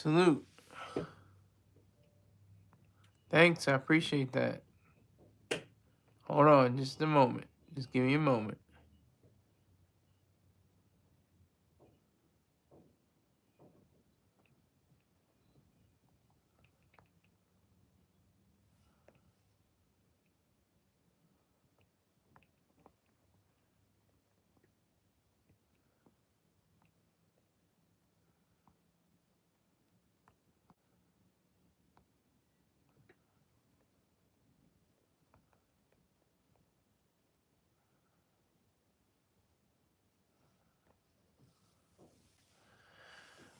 Salute. Thanks, I appreciate that. Hold on just a moment. Just give me a moment.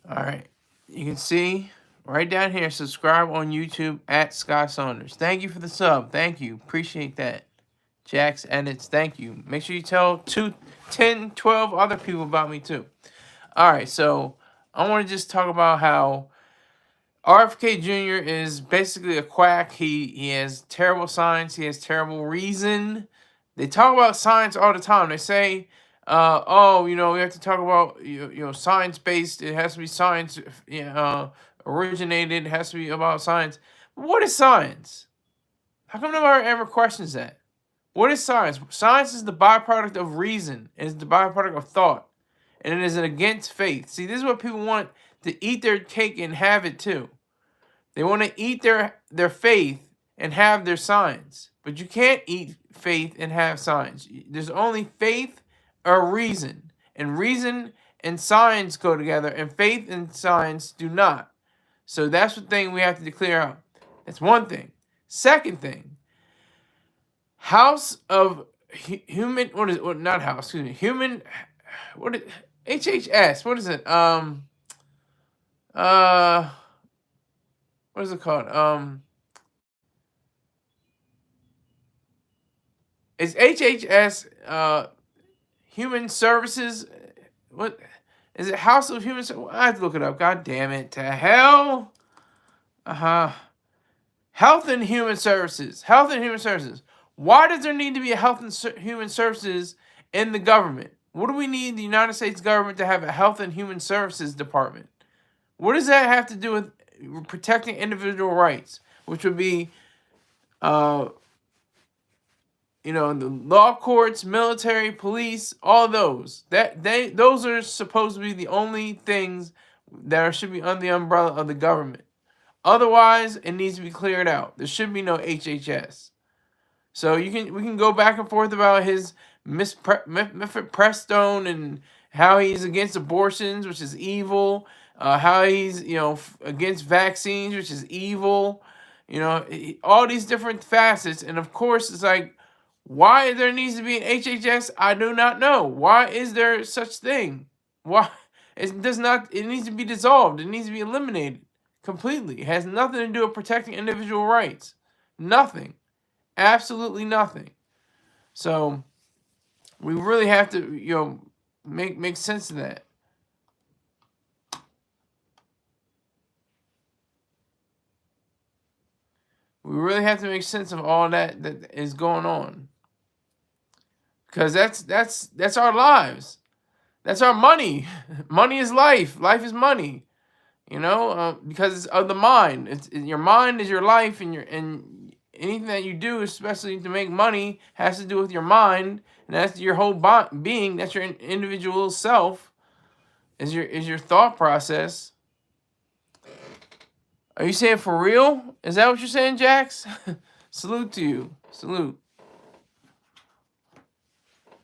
All right. You can see right down here, subscribe on YouTube at Scott Saunders. Thank you for the sub. Thank you. Appreciate that. Jax Edits, thank you. Make sure you tell 10, 12 other people about me too. All right, so I want to just talk about how RFK Jr. is basically a quack. He has terrible science. He has terrible reason. They talk about science all the time. They say, oh, we have to talk about, science-based. It has to be science originated. It has to be about science. What is science? How come nobody ever questions that? What is science? Science is the byproduct of reason. It is the byproduct of thought. And it is against faith. See, this is what people want to eat their cake and have it too. They want to eat their faith and have their science. But you can't eat faith and have science. There's only faith or reason. And reason and science go together. And faith and science do not. So that's the thing we have to clear out. That's one thing. Second thing. House of Human, what is it? Not House, excuse me. Human, what is HHS? What is it? What is it called? Is HHS Human Services? What is it? House of Human Services? I have to look it up. God damn it! To hell. Health and Human Services. Health and Human Services. Why does there need to be a Health and Human Services in the government? What do we need the United States government to have a Health and Human Services department? What does that have to do with protecting individual rights, which would be, the law courts, military, police, all those. Those are supposed to be the only things that should be under the umbrella of the government. Otherwise, it needs to be cleared out. There should be no HHS. So we can go back and forth about his mifepristone and how he's against abortions, which is evil. How he's against vaccines, which is evil. All these different facets, and of course, it's like, why there needs to be an HHS? I do not know. Why is there such thing? Why it does not? It needs to be dissolved. It needs to be eliminated completely. It has nothing to do with protecting individual rights. Nothing. Absolutely nothing. So we really have to, make sense of that. We really have to make sense of all that is going on. Because that's our lives. That's our money. Money is life. Life is money. Because it's of the mind. It's your mind is your life, and anything that you do, especially to make money, has to do with your mind, and that's your whole being. That's your individual self. Is your thought process. Are you saying for real? Is that what you're saying, Jax? Salute to you. Salute.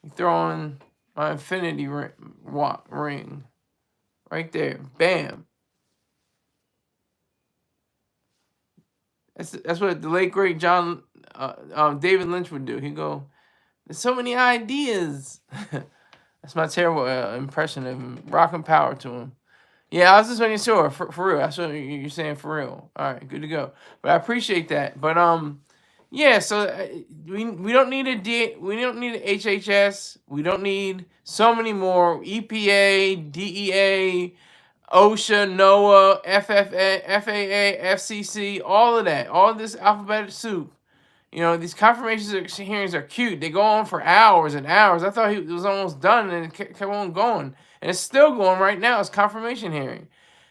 You throw on my infinity ring. Right there. Bam. That's what the late great David Lynch would do. He'd go, "There's so many ideas." That's my terrible impression of him. Rocking power to him. Yeah, I was just making sure for real. That's what you're saying, for real. All right, good to go. But I appreciate that. But yeah. So we don't need we don't need an HHS. We don't need so many more EPA, DEA, OSHA, NOAA, FAA, FCC, all of that, all of this alphabetic soup. These confirmation hearings are cute. They go on for hours and hours. I thought he was almost done, and it kept on going. And it's still going right now. It's confirmation hearing.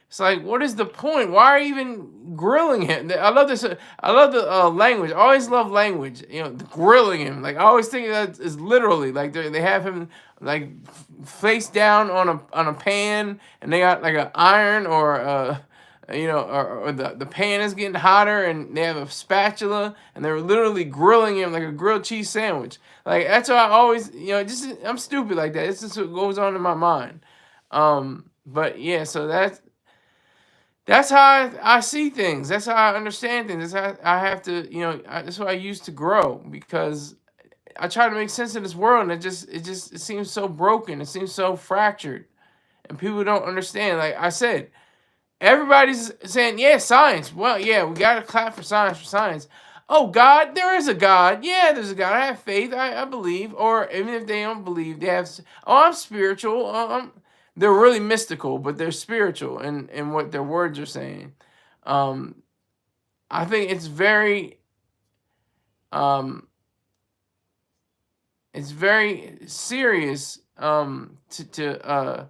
It's like, what is the point? Why are you even grilling him? I love this. I love the language. I always love language. You know, grilling him. Like I always think that is literally like they have him like face down on a pan, and they got like an iron or or the pan is getting hotter, and they have a spatula, and they're literally grilling him like a grilled cheese sandwich. Like that's why I always, just I'm stupid like that. It's just what goes on in my mind. But yeah, so that's how I see things. That's how I understand things. That's how I have to, that's what I used to grow, because I try to make sense of this world, and it seems so broken. It seems so fractured, and people don't understand. Like I said, everybody's saying, yeah, science. Well, yeah, we got to clap for science, for science. Oh, God, there is a God. Yeah, there's a God. I have faith. I believe. Or even if they don't believe, they have, oh, I'm spiritual. They're really mystical, but they're spiritual in what their words are saying. I think it's very serious to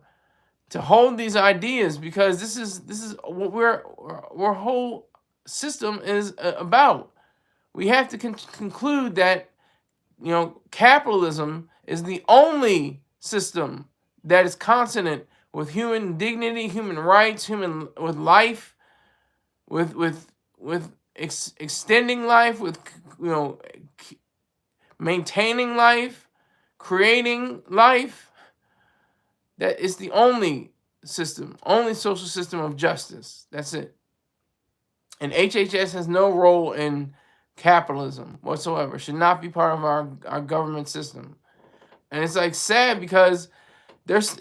hold these ideas, because this is what our whole system is about. We have to conclude that capitalism is the only system that is consonant with human dignity, human rights, with life, with extending life, with maintaining life, creating life. That is the only system, only social system of justice. That's it. And HHS has no role in capitalism whatsoever. Should not be part of our government system. And it's like sad, because there's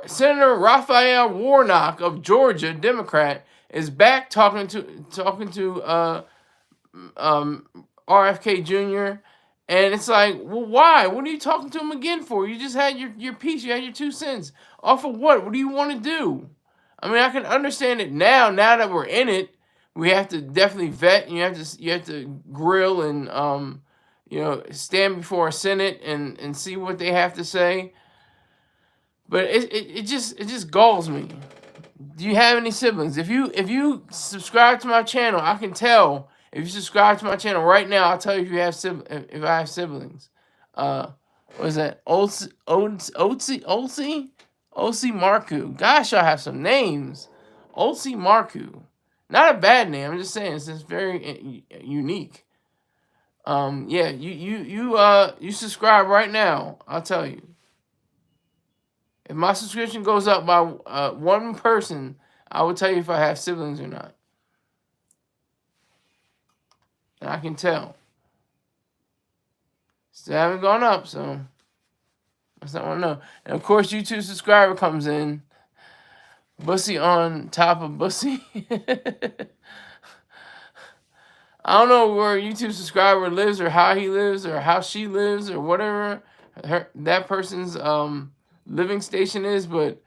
Senator Raphael Warnock of Georgia, Democrat, is back talking to RFK Jr. And it's like, well, why? What are you talking to him again for? You just had your piece. You had your 2 cents. Off of what? What do you want to do? I mean, I can understand it now. Now that we're in it, we have to definitely vet. And you have to grill and stand before a Senate and see what they have to say. But it just galls me. Do you have any siblings? If you subscribe to my channel, I can tell. If you subscribe to my channel right now, I'll tell you if I have siblings. What is that? Olsi Marku. Gosh, I have some names. Olsi Marku. Not a bad name. I'm just saying it's just very unique. Yeah, you subscribe right now. I'll tell you. If my subscription goes up by one person, I will tell you if I have siblings or not. And I can tell. Still haven't gone up, so that's not what I know. And of course, YouTube subscriber comes in. Bussy on top of Bussy. I don't know where YouTube subscriber lives, or how he lives, or how she lives, or whatever that person's living station is, but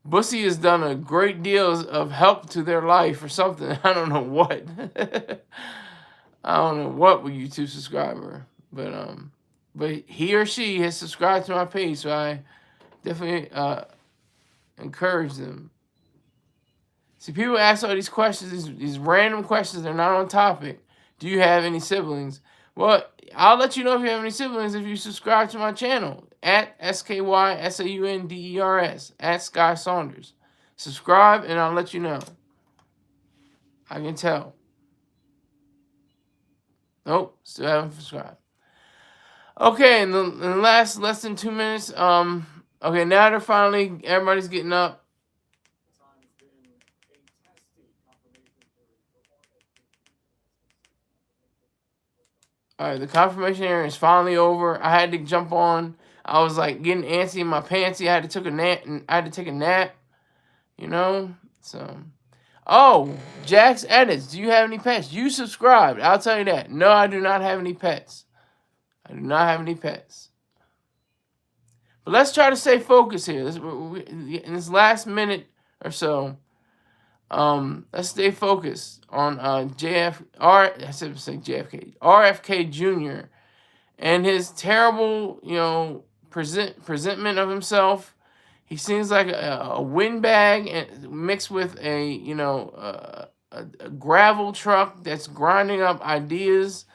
Bussy has done a great deal of help to their life or something. I don't know what. I don't know what with YouTube subscriber, but he or she has subscribed to my page, so I definitely encourage them. See, people ask all these questions, these random questions. They're not on topic. Do you have any siblings? Well, I'll let you know if you have any siblings if you subscribe to my channel at SkySaunders at Sky Saunders. Subscribe, and I'll let you know. I can tell. Nope, still haven't subscribed. Okay, in the less than 2 minutes. Okay, now they're finally, everybody's getting up. All right, the confirmation hearing is finally over. I had to jump on. I was like getting antsy in my pantsy. I had to take a nap. So. Oh, Jack's Edits. Do you have any pets? You subscribed. I'll tell you that. No, I do not have any pets. I do not have any pets. But let's try to stay focused here. In this last minute or so, let's stay focused on RFK Jr. and his terrible, presentment of himself. He seems like a windbag and mixed with a a gravel truck that's grinding up ideas.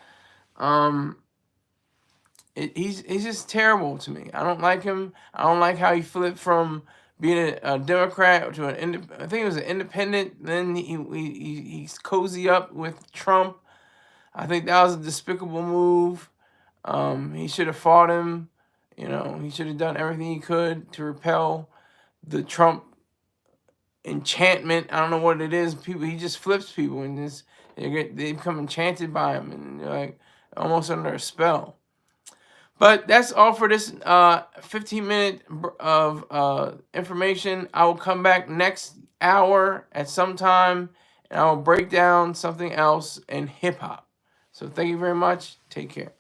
He's just terrible to me. I don't like him. I don't like how he flipped from being a Democrat to I think he was an independent. Then he's cozy up with Trump. I think that was a despicable move. He should have fought him. He should have done everything he could to repel the Trump enchantment. I don't know what it is. He just flips people and they become enchanted by him and they're like almost under a spell. But that's all for this 15-minute of information. I will come back next hour at some time and I will break down something else in hip hop. So thank you very much. Take care.